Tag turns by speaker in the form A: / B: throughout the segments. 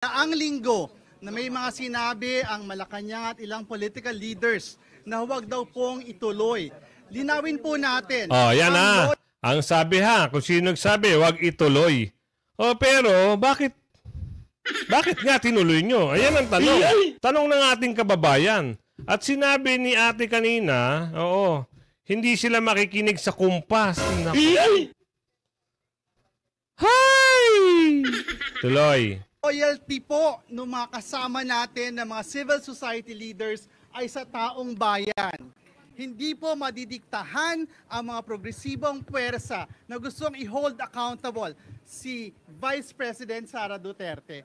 A: Ang linggo na may mga sinabi ang Malacanang at ilang political leaders na huwag daw pong ituloy. Linawin po natin.
B: Oh, yan na. Ang sabi ha, kung sino nagsabi, huwag ituloy. Oh, pero bakit nga tinuloy nyo? Ayan ang tanong. Tanong ng ating kababayan. At sinabi ni ate kanina, oo, hindi sila makikinig sa kumpas. Hi! Tuloy.
A: Loyalty po ng mga kasama natin ng mga civil society leaders ay sa taong bayan. Hindi po madidiktahan ang mga progresibong puwersa na gustong i-hold accountable si Vice President Sara Duterte.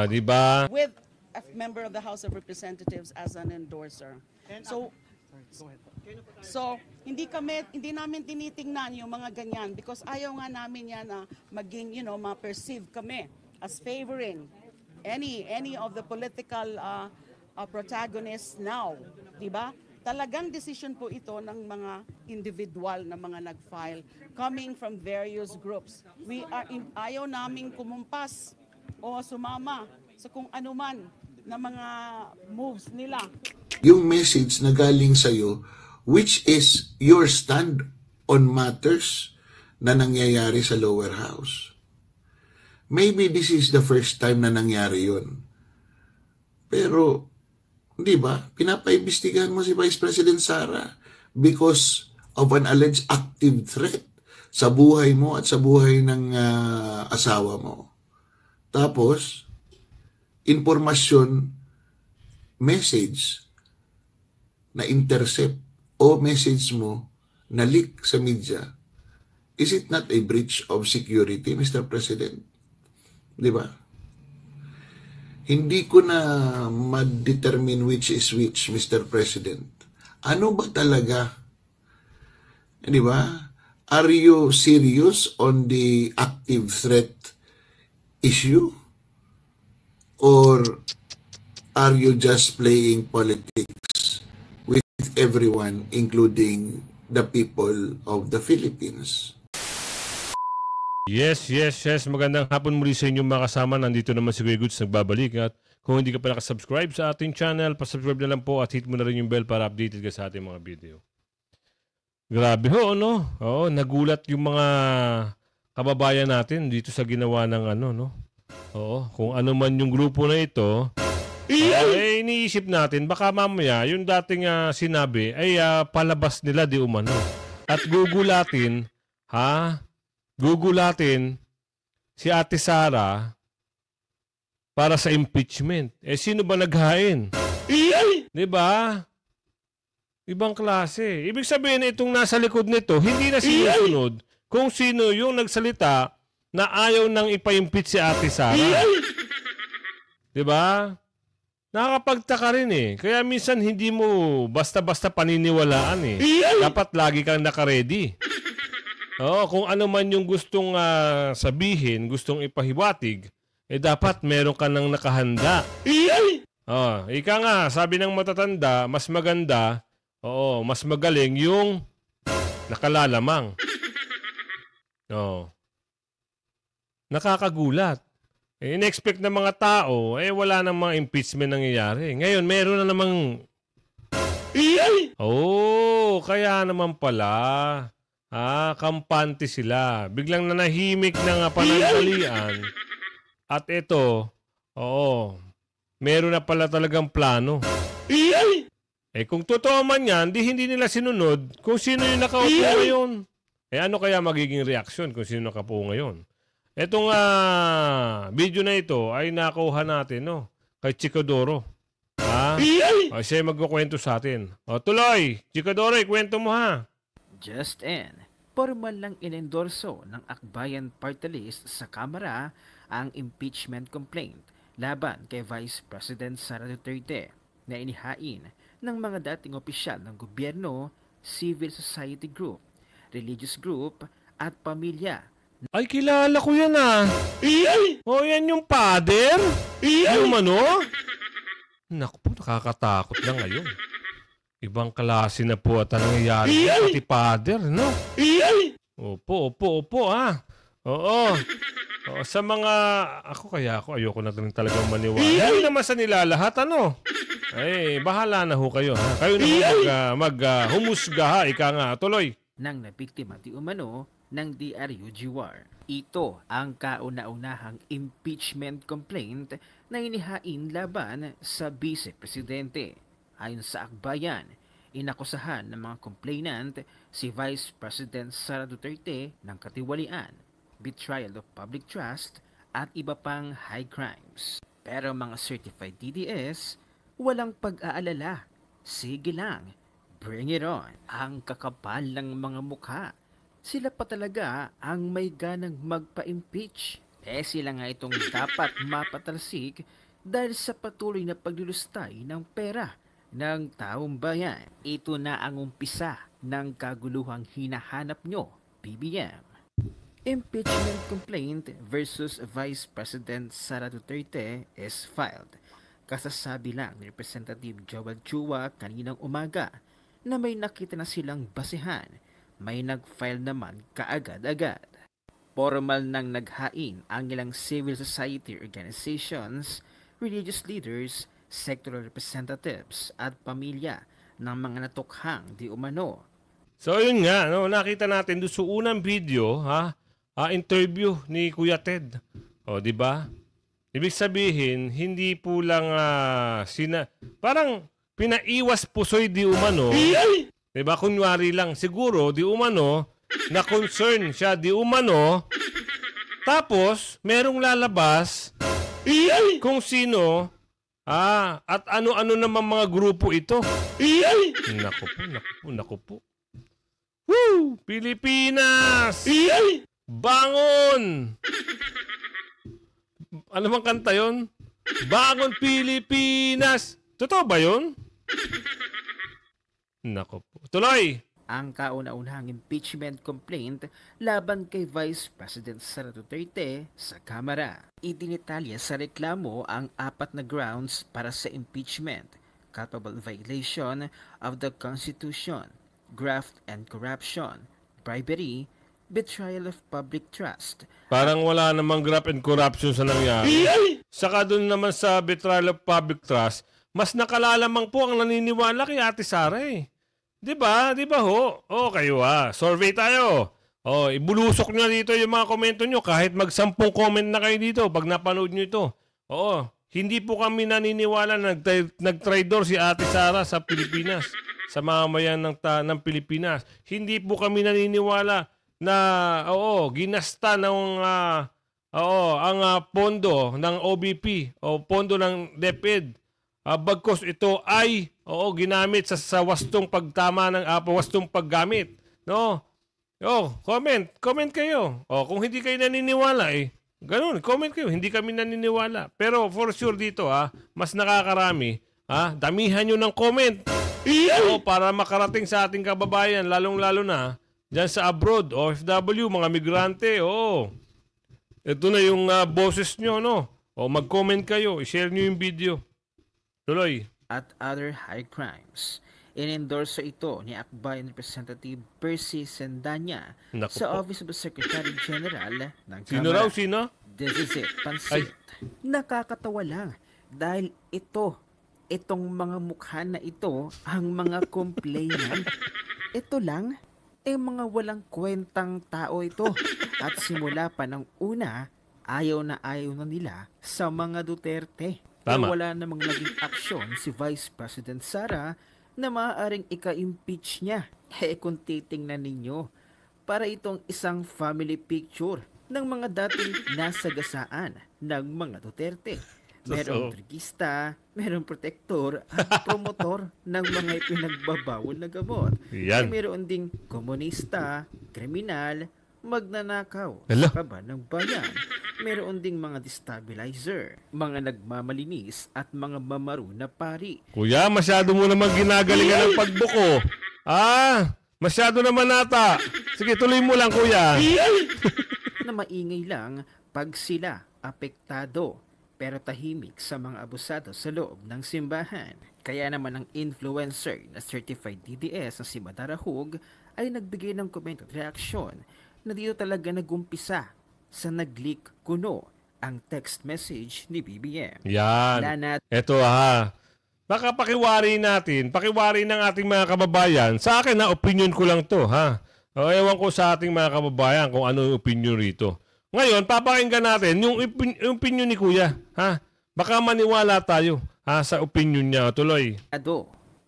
B: Di ba?
C: With a member of the House of Representatives as an endorser. So hindi namin tinitingnan yung mga ganyan because ayaw nga namin yan na maging, ma-perceive kami as favoring any of the political protagonists now, di ba? Talagang decision po ito ng mga individual na mga nag-file coming from various groups. Ayaw naming kumumpas o sumama sa kung anuman na mga moves nila.
D: Yung message na galing sa'yo, which is your stand on matters na nangyayari sa lower house. Maybe this is the first time na nangyari yun. Pero, di ba, pinapaimbestigahan mo si Vice President Sara because of an alleged active threat sa buhay mo at sa buhay ng asawa mo. Tapos, informasyon, message na intercept o message mo na leak sa media, is it not a breach of security, Mr. President? Di ba? Hindi ko na ma-determine which is which, Mr. President. Ano ba talaga? Di ba? Are you serious on the active threat issue? Or are you just playing politics with everyone, including the people of the Philippines?
B: Yes. Magandang hapon muli sa inyong mga kasama. Nandito naman si Kuya Goods nagbabalik. At kung hindi ka pa nakasubscribe sa ating channel, pasubscribe na lang po at hit mo na rin yung bell para updated ka sa ating mga video. Grabe ho, no? Oo, nagulat yung mga kababayan natin dito sa ginawa ng no? Oo, kung ano man yung grupo na ito, iniisip natin, baka mamaya yung dating sinabi ay palabas nila di umano. At gugulatin si Ate Sara para sa impeachment. Sino ba naghain? Di ba? Ibang klase. Ibig sabihin itong nasa likod nito, hindi na sinusunod kung sino yung nagsalita na ayaw nang ipa-impeach si Ate Sara. Di ba? Nakakapagtaka rin Kaya minsan hindi mo basta-basta paniniwalaan Dapat lagi kang nakaredy. Kung ano man yung gustong sabihin, gustong ipahiwatig, dapat meron ka nang nakahanda. Ika nga, sabi ng matatanda, mas maganda, mas magaling yung nakalalamang. Nakakagulat. In-expect ng mga tao, wala nang mga impeachment nangyayari. Ngayon, meron na namang... Kaya naman pala... kampante sila. Biglang nanahimik ng pananalian. At ito, meron na pala talagang plano. Kung totoo man yan, hindi nila sinunod kung sino yung nakaupo ngayon. Ano kaya magiging reaksyon kung sino nakaupo ngayon? Etong video na ito ay nakuha natin kay Chicodoro. Siya magkukwento sa atin. Tuloy, Chicodoro, ikwento mo ha.
E: Just in, formal lang inendorso ng Akbayan Party List sa Kamara ang impeachment complaint laban kay Vice President Sara Duterte na inihain ng mga dating opisyal ng gobyerno, civil society group, religious group at pamilya.
B: Ay, kilala ko yan yan yung father? Yung Naku po, nakakatakot na ngayon. Ibang klase na po at nangyayari. Pati father, no? Opo, Sa mga, ako ayoko na rin talagang maniwala. Hindi naman sa nila lahat, ano? Ay, bahala na ho kayo. Ha? Kayo naman humusga ha, ika nga, tuloy.
E: Nang nabiktima di umano ng DRUGR. Ito ang kauna-unahang impeachment complaint na inihain laban sa Vice Presidente. Ayon sa akbayan, inakusahan ng mga complainant si Vice President Sara Duterte ng katiwalian, betrayal of public trust at iba pang high crimes. Pero mga certified DDS, walang pag-aalala. Sige lang, bring it on. Ang kakapal ng mga mukha. Sila pa talaga ang may ganang magpa-impeach. Sila nga itong dapat mapatalsik dahil sa patuloy na paglulustay ng pera ng taong bayan. Ito na ang umpisa ng kaguluhang hinahanap nyo, BBM. Impeachment complaint versus Vice President Sara Duterte is filed. Kasasabi lang ni Representative Joel Chua kaninang umaga na may nakita na silang basehan. May nag-file naman kaagad-agad. Formal nang naghain ang ilang civil society organizations, religious leaders, sectoral representatives at pamilya ng mga natukhang di umano.
B: So yun nga, no, nakita natin doon sa unang video, interview ni Kuya Ted. O, di ba? Ibig sabihin, hindi po lang parang pinaiwas pusoy di umano. Di ba? Kunwari lang, siguro di umano, na concern siya di umano, tapos merong lalabas kung sino, at ano-ano naman mga grupo ito. Naku po. Woo! Pilipinas! Bangon! Ano bang kanta yun? Bangon Pilipinas! Totoo ba yun? Naku po. Tuloy!
E: Ang kauna-unahang impeachment complaint laban kay Vice President Sara Duterte sa Kamara. Idinitalya sa reklamo ang 4 na grounds para sa impeachment: culpable violation of the Constitution, graft and corruption, bribery, betrayal of public trust.
B: Parang wala namang graft and corruption sa nangyari. Saka doon naman sa betrayal of public trust, mas nakalalamang po ang naniniwala kay Ate Sara eh. Di ba ho? Kayo survey tayo. Ibulusok nyo dito yung mga komento nyo kahit mag-10 comment na kayo dito pag napanood nyo ito. Hindi po kami naniniwala na nag-traitor si Ate Sara sa Pilipinas, sa mamamayan ng Pilipinas. Hindi po kami naniniwala na ginasta ng ang pondo ng OBP o pondo ng DepEd. Bagkos ito ay ginamit sa wastong pagtama ng wastong paggamit. No? Comment kayo. Kung hindi kayo naniniwala ganun, comment kayo. Hindi kami naniniwala. Pero for sure dito mas nakakarami. Damihan nyo ng comment. Para makarating sa ating kababayan, lalong-lalo na dyan sa abroad, OFW, mga migrante. Ito na yung boses nyo, no? Mag-comment kayo, i-share nyo yung video. Tuloy.
E: At other high crimes. Inendorso ito ni Akbayan Representative Percy Sendanya sa Office of the Secretary General ng Kamara.
B: Sino?
E: This is it, pansit. Nakakatawa lang dahil itong mga mukha na ito ang mga complainant. Ito lang, mga walang kwentang tao ito. At simula pa ng una, ayaw na nila sa mga Duterte.
B: Tama.
E: Wala namang naging aksyon si Vice President Sara na maaaring ika-impeach niya. Kung titingnan ninyo, para itong isang family picture ng mga dating nasagasaan ng mga Duterte. Merong drugista, merong protektor at promotor ng mga ipinagbabawal na gamot.
B: Yan.
E: Meron ding komunista, kriminal, magnanakaw,
B: Hello?
E: kaba ng bayan. Meron ding mga destabilizer, mga nagmamalinis at mga mamaru na pari.
B: Kuya, masyado mo naman ginagalingan ng pagbuko. Masyado naman nata. Sige, tuloy mo lang, kuya.
E: Na maingay lang pag sila apektado pero tahimik sa mga abusado sa loob ng simbahan. Kaya naman ang influencer na certified DDS na si Madara Hug ay nagbigay ng komento at reaksyon na dito talaga nagumpisa sa nag-leak kuno ang text message ni BBM.
B: Yan.
E: Lanat
B: Ito ha. Baka pakiwari natin, pakiwari ng ating mga kababayan. Sa akin na opinion ko lang to ha. O, ewan ko sa ating mga kababayan kung ano yung opinion rito. Ngayon, papakinggan natin yung opinion ni Kuya. Ha? Baka maniwala tayo sa opinion niya. Tuloy.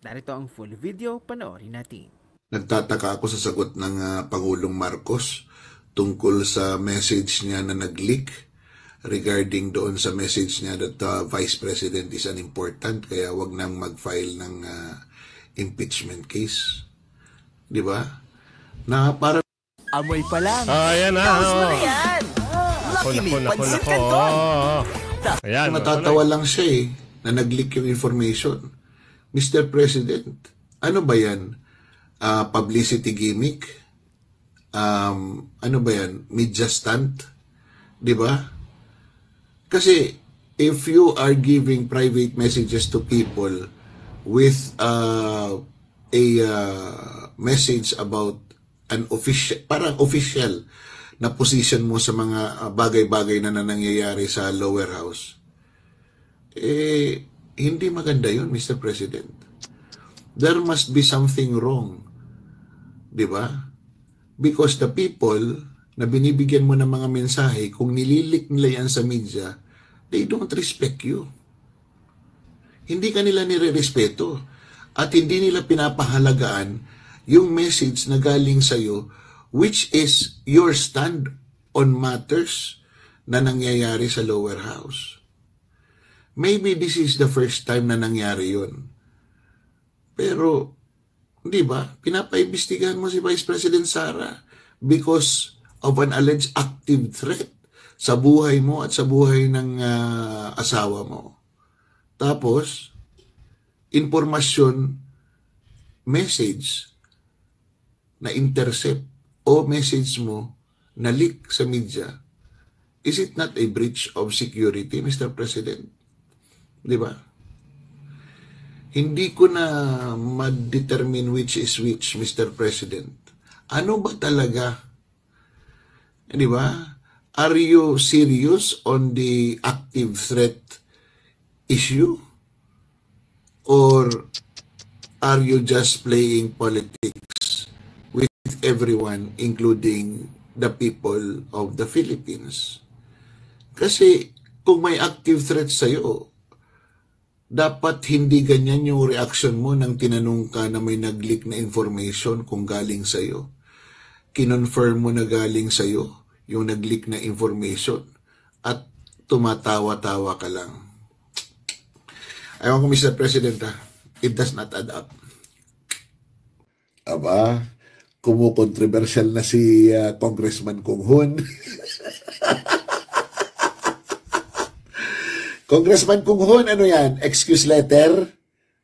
E: Narito ang full video, panoorin natin.
D: Nagtataka ako sa sagot ng Pangulong Marcos tungkol sa message niya na nag-leak regarding doon sa message niya that Vice President is unimportant kaya wag nang mag-file ng impeachment case. Di ba? Na para
F: Amoy pa lang.
B: Ayan na.
F: Tapos mo na yan. Lucky Me, Pansit Canton.
B: Ayan.
D: natatawa lang siya na nag-leak yung information. Mr. President, ano ba yan? Publicity gimmick? Ano ba yan? Media stunt? Di ba? Kasi if you are giving private messages to people with a message about an official, parang official na position mo sa mga bagay-bagay na nangyayari sa lower house, hindi maganda yun, Mr. President. There must be something wrong. Di ba? Because the people na binibigyan mo ng mga mensahe, kung nililik nila yan sa media, they don't respect you. Hindi ka nila nire-respeto at hindi nila pinapahalagaan yung message na galing sa'yo, which is your stand on matters na nangyayari sa lower house. Maybe this is the first time na nangyari yun. Pero, di ba, pinapaimbestigahan mo si Vice President Sara because of an alleged active threat sa buhay mo at sa buhay ng asawa mo. Tapos, informasyon, message na intercept o message mo na leak sa media, is it not a breach of security, Mr. President? Di ba? Hindi ko na ma-determine which is which, Mr. President. Ano ba talaga? Di ba? Are you serious on the active threat issue? Or are you just playing politics with everyone, including the people of the Philippines? Kasi kung may active threat sa'yo, dapat hindi ganyan yung reaction mo nang tinanong ka na may nag-leak na information kung galing sa'yo. Kinonfirm mo na galing sa'yo yung nag-leak na information at tumatawa-tawa ka lang. Ayaw ko, Mr. President, it does not add up. Aba, kumukontroversial na si Congressman Kung Hun. Congressman Kung Hun, ano yan? Excuse letter?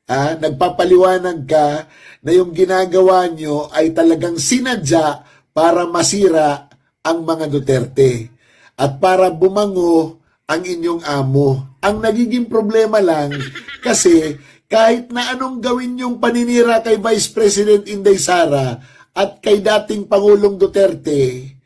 D: Nagpapaliwanag ka na yung ginagawa nyo ay talagang sinadya para masira ang mga Duterte at para bumango ang inyong amo. Ang nagiging problema lang kasi kahit na anong gawin yung paninira kay Vice President Inday Sara at kay dating Pangulong Duterte,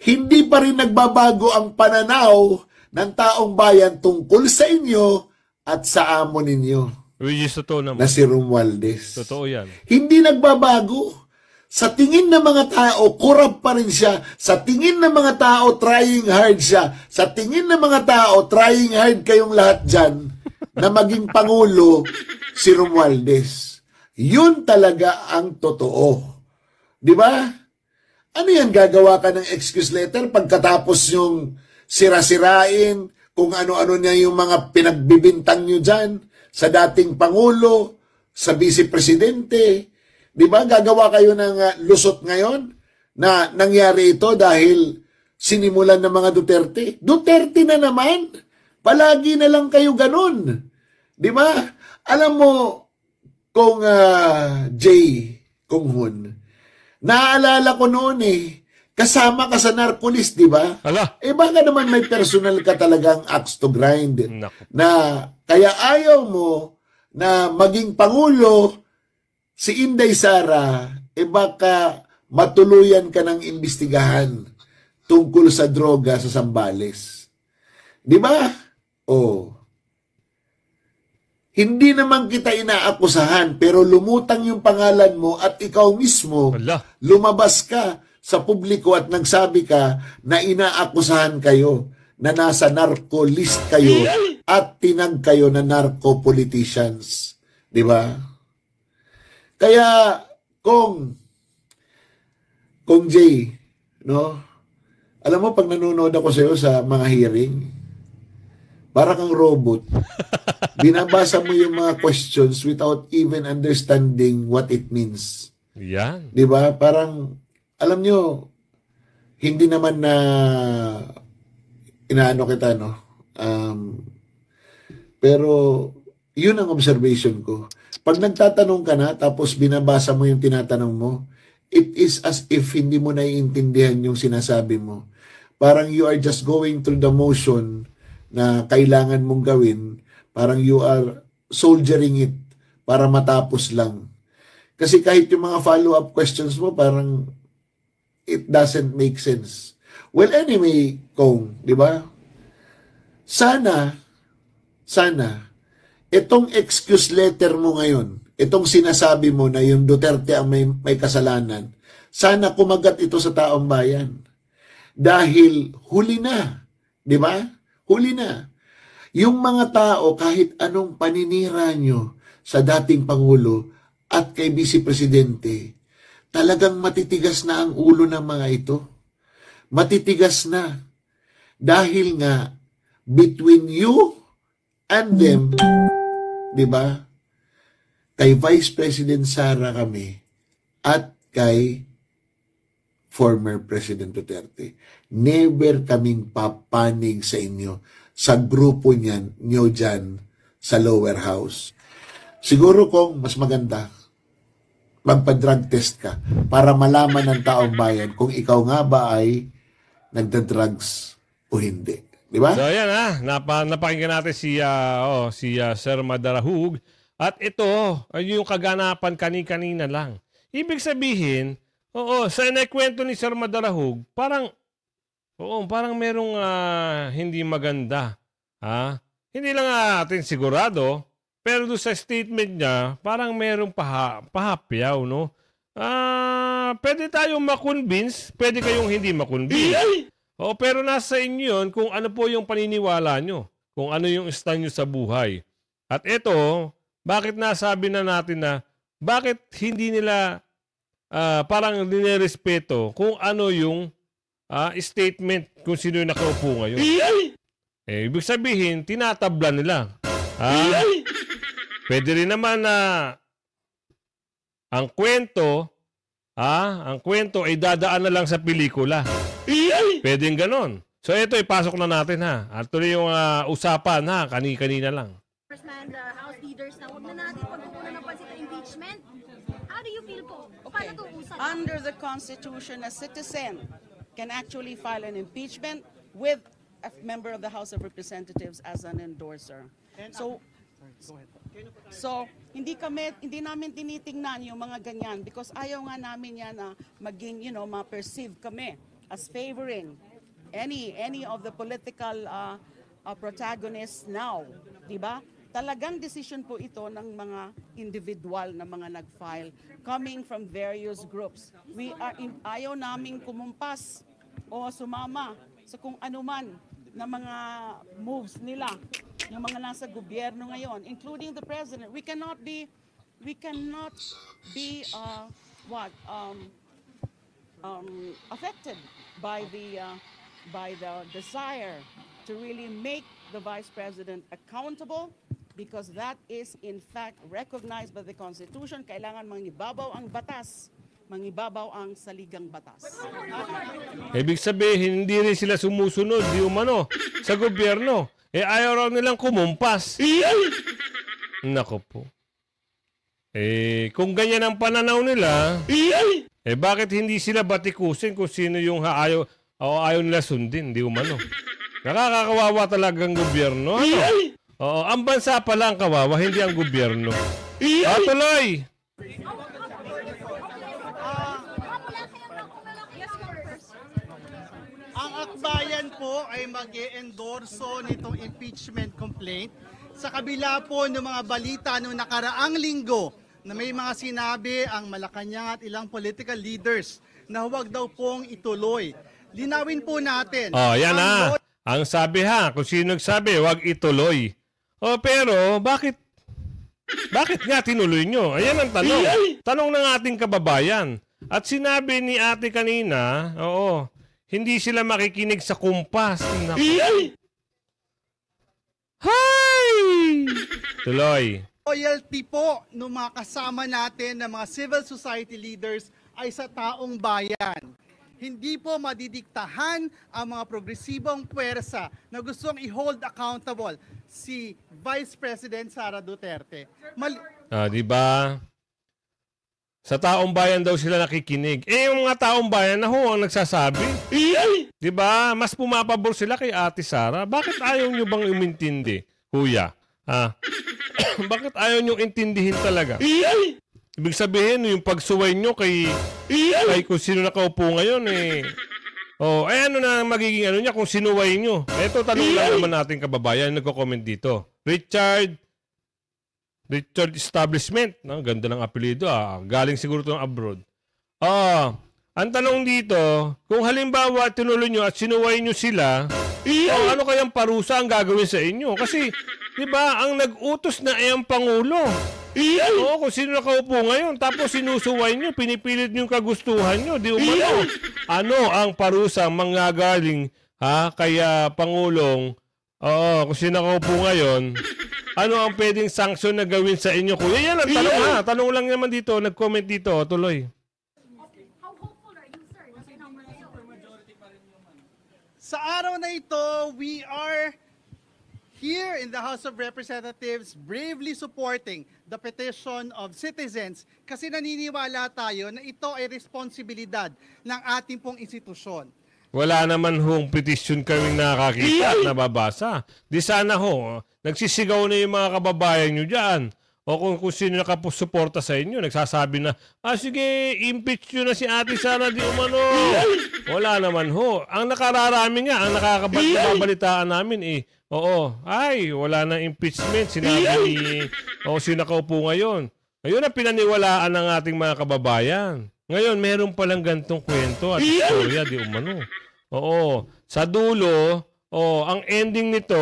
D: hindi pa rin nagbabago ang pananaw ng taong bayan tungkol sa inyo at sa amo ninyo.
B: Which is totoo naman.
D: Na si Romualdez.
B: Totoo yan.
D: Hindi nagbabago. Sa tingin ng mga tao, corrupt pa rin siya. Sa tingin ng mga tao, trying hard siya. Sa tingin ng mga tao, trying hard kayong lahat dyan na maging Pangulo si Romualdez. Yun talaga ang totoo. Di ba? Ano yan, gagawa ka ng excuse letter pagkatapos yung sira-sirain kung ano-ano niya yung mga pinagbibintang nyo dyan sa dating Pangulo, sa Vice Presidente. Di ba? Gagawa kayo ng lusot ngayon na nangyari ito dahil sinimulan ng mga Duterte. Duterte na naman. Palagi na lang kayo ganun. Di ba? Alam mo, kung Kung Hun, naaalala ko noon kasama ka sa Narcolis, di ba?
B: Ala.
D: Baka naman may personal ka talagang axe to grind.
B: Naku.
D: Na kaya ayaw mo na maging Pangulo si Inday Sara, baka matuluyan ka ng imbestigahan tungkol sa droga sa Zambales. Di ba? Oh. Hindi naman kita inaakusahan, pero lumutang yung pangalan mo at ikaw mismo,
B: Wala.
D: lumabas ka sa publiko at nagsabi ka na inaakusahan kayo, na nasa narco list kayo at tinag kayo na narco politicians. Di ba? Kaya, Kong Jay, no? Alam mo, pag nanonood ako sa'yo sa mga hearing, para kang robot. Binabasa mo yung mga questions without even understanding what it means.
B: Yan.
D: Di ba? Parang, alam nyo, hindi naman na inaano kita, no? Pero, yun ang observation ko. Pag nagtatanong ka na, tapos binabasa mo yung tinatanong mo, it is as if hindi mo naiintindihan yung sinasabi mo. Parang you are just going through the motion na kailangan mong gawin, parang you are soldiering it para matapos lang. Kasi kahit yung mga follow-up questions mo, parang it doesn't make sense. Well, anyway, Kong, di ba? Sana, itong excuse letter mo ngayon, itong sinasabi mo na yung Duterte ang may kasalanan, sana kumagat ito sa taong bayan. Dahil huli na, di ba? Huli na. Yung mga tao, kahit anong paninira nyo sa dating Pangulo at kay Vice Presidente, talagang matitigas na ang ulo ng mga ito. Matitigas na. Dahil nga, between you and them, di ba? Kay Vice President Sara kami at kay former President Duterte. Never kaming papanig sa inyo sa grupo nyo dyan sa lower house. Siguro kung mas maganda, magpa-drug test ka para malaman ng taong bayan kung ikaw nga ba ay nagda-drugs o hindi. Di ba?
B: So ayan napakinggan natin si Sir Madarahug. At ito, ay yung kaganapan kanina lang. Ibig sabihin, sa naikwento ni Sir Madarahug, parang merong hindi maganda. Hindi lang natin sigurado, pero doon sa statement niya, parang merong pahapyaw, no? Pwede tayong makonvince, pwede kayong hindi makonvince. Pero nasa inyo yun kung ano po yung paniniwala nyo, kung ano yung stand nyo sa buhay. At ito, bakit nasabi na natin na, bakit hindi nila parang ninerespeto kung ano yung statement kung sino yung nakaupo ngayon. Ibig sabihin, tinatabla nila. Pwede rin naman na ang kwento ay dadaan na lang sa pelikula. Pwedeng ganon. So ito, ipasok na natin At tuloy yung usapan kanina lang.
G: Congressman, House leaders na huwag na natin pagkukunan ng pansin sa impeachment. How do you feel po? Paano ito usap?
C: Under the Constitution, a citizen can actually file an impeachment with a member of the House of Representatives as an endorser. So hindi namin tinitingnan yung mga ganyan because ayaw nga namin yan na maging, ma-perceive kami as favoring any of the political protagonists now, di ba? Talagang decision po ito ng mga individual na mga nag-file coming from various groups. Ayaw naming kumumpas o sumama sa kung anuman na mga moves nila, yung mga nasa gobyerno ngayon, including the president. We cannot be affected by the desire to really make the vice president accountable, because that is in fact recognized by the Constitution. Kailangan mangibabaw ang batas, mangibabaw ang saligang batas.
B: Ibig sabihin, hindi rin sila sumusunod, di umano, sa gobyerno. Ayaw raw nilang kumumpas. Nako po. Kung ganyan ang pananaw nila, bakit hindi sila batikusin kung sino yung ayaw nila sundin, di umano? Nakakakawawa talagang gobyerno. Ang bansa pala ang kawawa, hindi ang gobyerno. Tuloy!
A: Ang bayan po ay mag-e-endorso nitong impeachment complaint sa kabila po ng mga balita noong nakaraang linggo na may mga sinabi ang Malacanang at ilang political leaders na huwag daw pong ituloy. Linawin po natin.
B: Oh, yan
A: ang
B: na. Ang sabi ha, kung sino nagsabi, huwag ituloy. Oh, pero bakit nga tinuloy nyo? Ayan ang tanong. Tanong ng ating kababayan. At sinabi ni ate kanina, oo, hindi sila makikinig sa kumpas. Naku. Hi! Tuloy.
A: loyalty po ng mga kasama natin ng mga civil society leaders ay sa taong bayan. Hindi po madidiktahan ang mga progresibong puwersa na gustong i-hold accountable si Vice President Sara Duterte.
B: Di ba? Sa taong bayan daw sila nakikinig. Eh, yung mga taong bayan na ho ang nagsasabi. Di ba? Mas pumapabor sila kay Ate Sara. Bakit ayaw nyo bang umintindi, kuya? Bakit ayaw nyo intindihin talaga? Ibig sabihin, yung pagsuway nyo kay kung sino nakaupo ngayon, ano na magiging ano niya kung sinuway nyo? Ito, tanong lang naman natin kababayan, nagko-comment dito. Richard Establishment. Ganda ng apelido. Galing siguro ito ng abroad. Ang tanong dito, kung halimbawa tinuloy nyo at sinuway nyo sila, ano kayang parusa ang gagawin sa inyo? Kasi, di ba, ang nag-utos na ay ang Pangulo. Oo, kung sino nakaupo ngayon, tapos sinusuway nyo, pinipilit nyo yung kagustuhan nyo, di umano. Ano ang parusa manggagaling kay Pangulong, kung sino nakaupo ngayon, ano ang pwedeng sanksyon na gawin sa inyo, kuya? Yan ang tanong ha. Tanong lang naman dito, nag-comment dito, tuloy.
A: Sa araw na ito, we are here in the House of Representatives bravely supporting the petition of citizens kasi naniniwala tayo na ito ay responsibilidad ng ating pong institusyon.
B: Wala naman hong petition kaming nakakita at nababasa. Di sana ho, nagsisigaw na yung mga kababayan nyo dyan. O kung sino nakasuporta sa inyo, nagsasabi na, sige, impeach nyo na si Ate Sara di umano. Wala naman ho. Ang nakararami nga, ang nakakabalitaan namin wala na impeachment. Sinabi ni, sino nakaupo ngayon. Ngayon ang pinaniwalaan ng ating mga kababayan. Ngayon, meron palang gantong kwento at istorya di umano. Sa dulo, ang ending nito,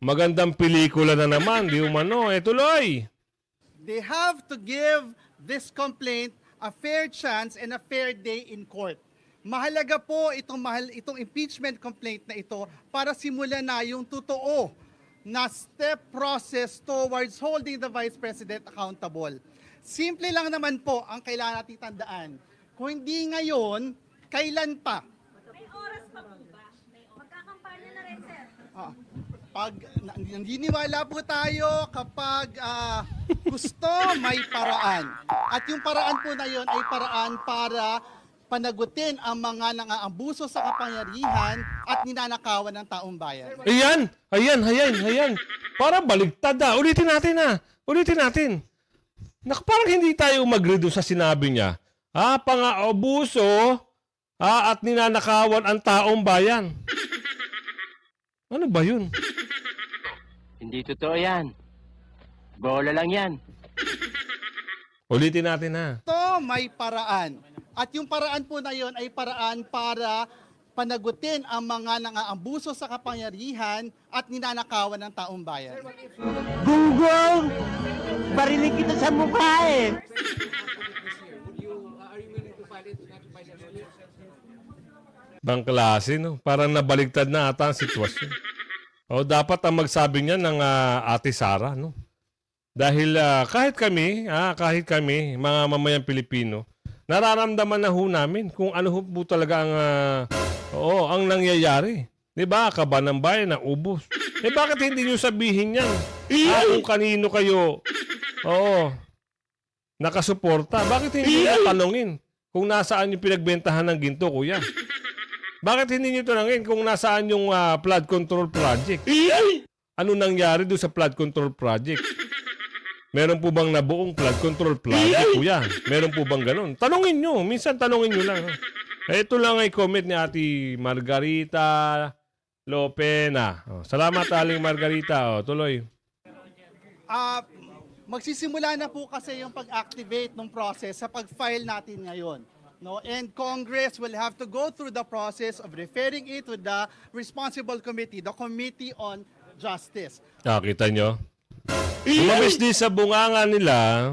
B: magandang pelikula na naman, di umano. Tuloy.
A: They have to give this complaint a fair chance and a fair day in court. Mahalaga po itong impeachment complaint na ito para simulan na yung totoo na step process towards holding the Vice President accountable. Simple lang naman po ang kailangan natin tandaan. Kung hindi ngayon, kailan pa?
G: May oras pa po ba? Magkakampanya na rin, sir.
A: Pag naniniwala po tayo kapag gusto, may paraan. At yung paraan po na yun ay paraan para panagutin ang mga nang-aabuso sa kapangyarihan at ninanakawan ng taong bayan.
B: Ayan. Para baligtad Ulitin natin. Parang hindi tayo mag-agree doon sa sinabi niya. Pang-aabuso at ninanakawan ang taong bayan. Ano ba yun?
H: Hindi totoo yan. Bola lang yan.
B: Ulitin natin
A: Ito may paraan. At yung paraan po na yon ay paraan para panagutin ang mga nang-aabuso sa kapangyarihan at ninanakawan ng taong bayan.
F: Gunggong! Barinig kita sa mukha
B: Bang klase, no? Parang nabaligtad na ata ang sitwasyon. Dapat ang magsabi niya ng Ate Sara, no? Dahil kahit kami, mga mamayang Pilipino, nararamdaman na ho namin kung ano ho po talaga ang nangyayari. Diba? Kaba ng bayan na ubos. Bakit hindi nyo sabihin yan? Kung kanino kayo nakasuporta. Bakit hindi nyo tanongin kung nasaan yung pinagbentahan ng ginto, kuya? Bakit hindi nyo tanongin kung nasaan yung flood control project? Ano nangyari doon sa flood control project? Meron po bang nabuong flood control project, kuya? Meron po bang ganun? Tanungin nyo. Minsan tanungin nyo lang. Ito lang ay comment ni Ate Margarita Lopena. Salamat, Aling Margarita. Tuloy.
A: Magsisimula na po kasi yung pag-activate ng process sa pag-file natin ngayon. No? And Congress will have to go through the process of referring it to the responsible committee, the Committee on Justice.
B: Nakita nyo? Lumabas din sa bunganga nila,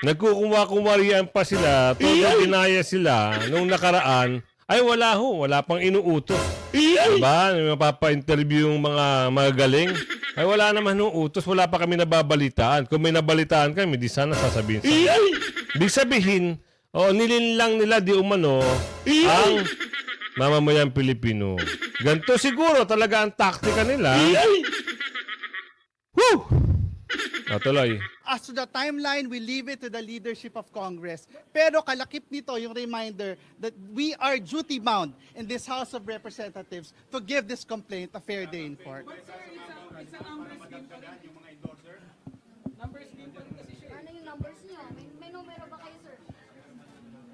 B: nagkukumwa-kumwarian pa sila, todo dinaya sila nung nakaraan, ay wala pang inuutos. Diba? Mapapa-interview yung mga magaling. Ay wala naman nung utos, wala pa kami nababalitaan. Kung may nabalitaan kami, di sana sasabihin sa Ibig sabihin, nilinlang nila di umano ang mamamayang Pilipino. Ganito siguro talaga ang taktika nila. Woo! Tuloy.
A: As to the timeline, we leave it to the leadership of Congress. Pero kalakip nito yung reminder that we are duty-bound in this House of Representatives to give this complaint a fair day in court.
G: Ano yung numbers niyo? May numero ba kayo, sir?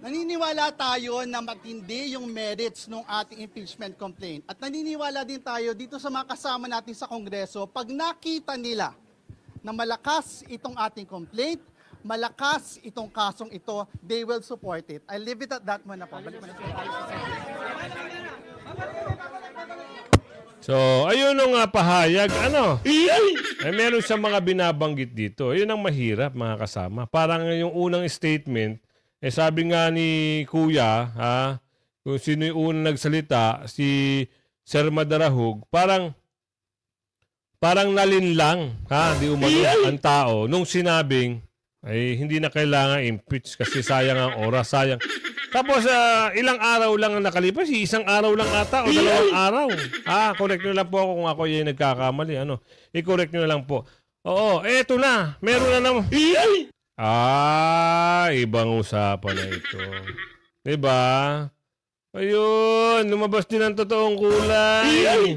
A: Naniniwala tayo na matindi yung merits ng ating impeachment complaint. At naniniwala din tayo dito sa mga kasama natin sa Kongreso, pag nakita nila na malakas itong ating complaint, malakas itong kasong ito, they will support it. I'll leave it at that muna po. Balik muna tayo sa
B: So, ayun ang pahayag. Meron sa mga binabanggit dito. Ayun ang mahirap, mga kasama. Parang yung unang statement, sabi nga ni Kuya, kung sino yung unang nagsalita, si Sir Madarahug, parang nalinlang, di umano ang tao nung sinabing ay hindi na kailangan impeach kasi sayang ang oras, sayang. Tapos ilang araw lang ang nakalipas, isang araw lang ata o dalawang araw. Correct nyo lang po ako kung ako yung nagkakamali. I-correct nyo lang po. Oo, eto na. Meron na naman. Ibang usapan na ito. Diba? Ayun, lumabas din ang totoong kulay.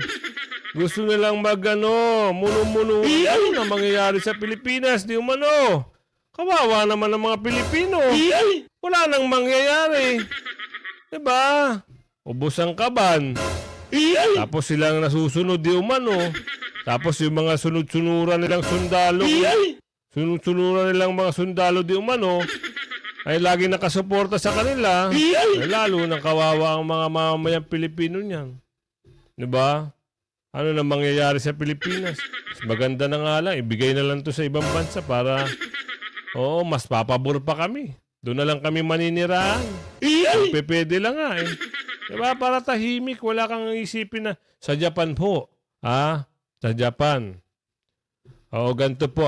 B: Gusto nilang muno-muno na mangyayari sa Pilipinas, di umano. Kawawa naman ng mga Pilipino. Wala nang mangyayari. Diba? Ubos ang kaban. Tapos silang nasusunod, di umano. Tapos yung mga sunod-sunuran nilang sundalo, mga sundalo, di umano, ay lagi nakasuporta sa kanila. Ay lalo nang kawawa ang mga mamamayang Pilipino niyan. Diba? Ano na mangyayari sa Pilipinas? Mas maganda na nga lang, ibigay na lang to sa ibang bansa para, mas papabor pa kami. Doon na lang kami maninirahan. Pwede lang nga eh. Diba? Para tahimik, wala kang isipin na, sa Japan po. Sa Japan. Ganito po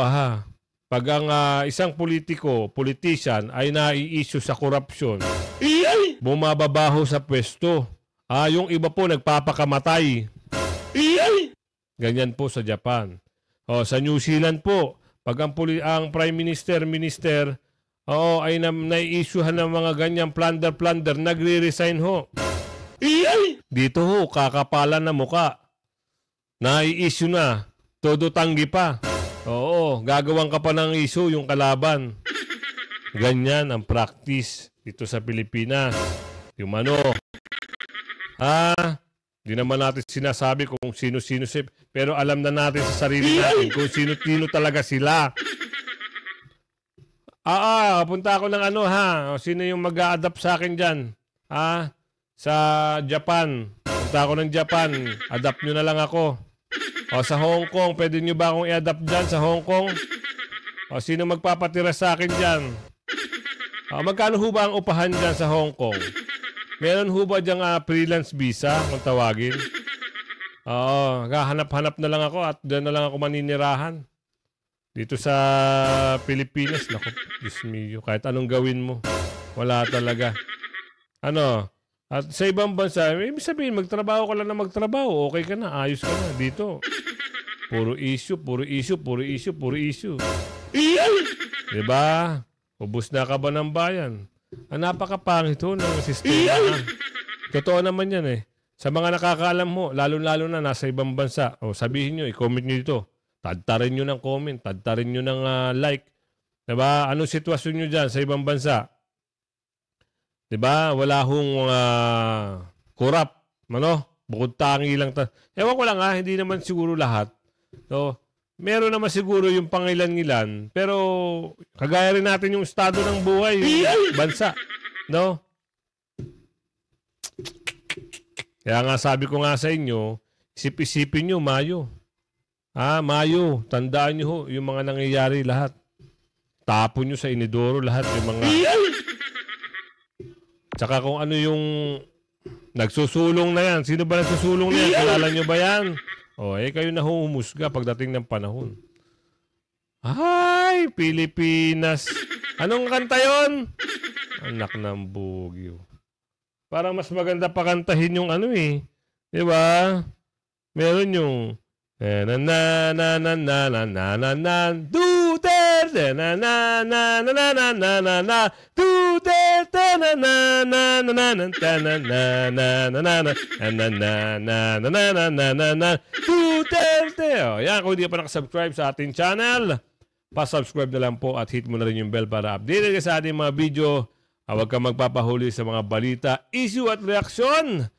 B: Pag ang isang politician ay nai-issue sa korupsyon, bumababaho sa pwesto. Yung iba po nagpapakamatay. Ganyan po sa Japan. Sa New Zealand po, pag ang Prime Minister, ay nai-issuehan ng mga ganyang plunder, nagre-resign ho. Dito ho, kakapalan na muka. Nai-issue na, todo tanggi pa. Gagawang ka pa ng issue yung kalaban. Ganyan ang practice dito sa Pilipinas. Yung di naman natin sinasabi kung sino-sino pero alam na natin sa sarili natin kung sino-sino talaga sila. Punta ako ng sino yung mag-a-adapt sa akin dyan? Sa Japan. Punta ako ng Japan. Adapt nyo na lang ako. Sa Hong Kong, pwede nyo ba akong i-adapt dyan sa Hong Kong? Sino magpapatira sa akin dyan? Magkano ho ba ang upahan dyan sa Hong Kong? Meron ho ba dyang freelance visa kung tawagin? Hanap-hanap na lang ako at dyan na lang ako maninirahan. Dito sa Pilipinas, naku, Diyos mio, kahit anong gawin mo, wala talaga. At sa ibang bansa, ibig sabihin, magtrabaho ka lang na magtrabaho, okay ka na, ayos ka na. Dito, puro issue. Diba? Ubus na ka ba ng bayan? Napakapangit ho ng sistema. Totoo naman yan eh. Sa mga nakakaalam mo, lalo-lalo na nasa ibang bansa, sabihin nyo, i-comment nyo dito. Tadtarin nyo ng comment, tadtarin nyo ng like. Diba? Anong sitwasyon nyo dyan sa ibang bansa? 'Di ba? Wala hong corrupt, ano? Bukod tangi lang. Ewan ko lang hindi naman siguro lahat. So, meron naman siguro yung pangilan-ngilan, pero kagaya rin natin yung estado ng buhay, yung bansa, no? Kaya nga sabi ko nga sa inyo, isip-isipin nyo, Mayo. Mayo, tandaan nyo ho, yung mga nangyayari lahat. Tapon nyo sa inidoro lahat, yung mga... Tsaka kung ano yung nagsusulong na yan. Sino ba nagsusulong na yan? Kilala nyo ba yan? Kayo na humusga pagdating ng panahon. Ay, Pilipinas. Anong kanta yon? Anak ng bugyo. Parang mas maganda pakantahin yung ano Di ba? Meron yung na na na na na na na na na Duterte na na na na na na na na na Duterte na na na na na na na na na na na na na na na na na na Duterte. Yan, kung hindi pa nakasubscribe sa ating channel, pa-subscribe na lang po at hit mo na rin yung bell para updated ka sa ating mga video. Huwag kang magpapahuli sa mga balita, issue at reaksyon.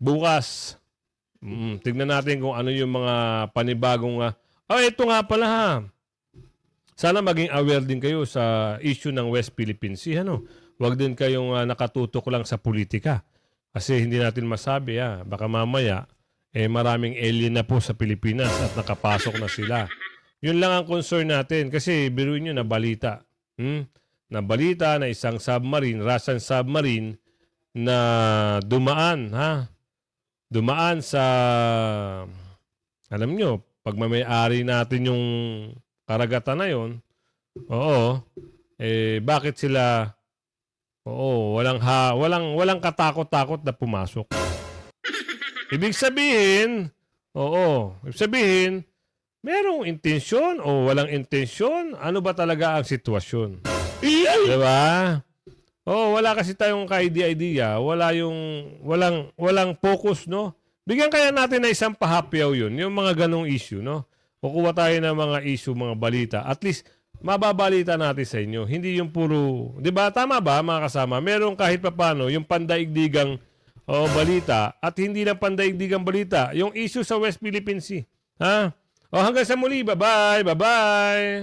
B: Bukas, tignan natin kung ano yung mga panibagong... ito nga pala Sana maging aware din kayo sa issue ng West Philippine Sea. Huwag din kayong nakatutok lang sa politika. Kasi hindi natin masabi, baka mamaya, maraming alien na po sa Pilipinas at nakapasok na sila. Yun lang ang concern natin. Kasi biruin nyo na balita. Na isang submarine, Russian submarine, na dumaan, dumaan sa, alam nyo, pag may-ari natin yung karagatan na yon, bakit sila, walang katakot-takot na pumasok. Ibig sabihin, merong intensyon o walang intensyon, ano ba talaga ang sitwasyon? Diba? Wala kasi tayong ka-idea, walang focus, no? Bigyan kaya natin na isang pahapyaw yun, yung mga ganong issue, no? Kukuha tayo ng mga issue, mga balita. At least, mababalita natin sa inyo. Hindi yung puro, di ba? Tama ba, mga kasama? Meron kahit papano yung pandaigdigang balita at hindi lang pandaigdigang balita. Yung issue sa West Philippine Sea. Hanggang sa muli. Bye-bye. Bye-bye.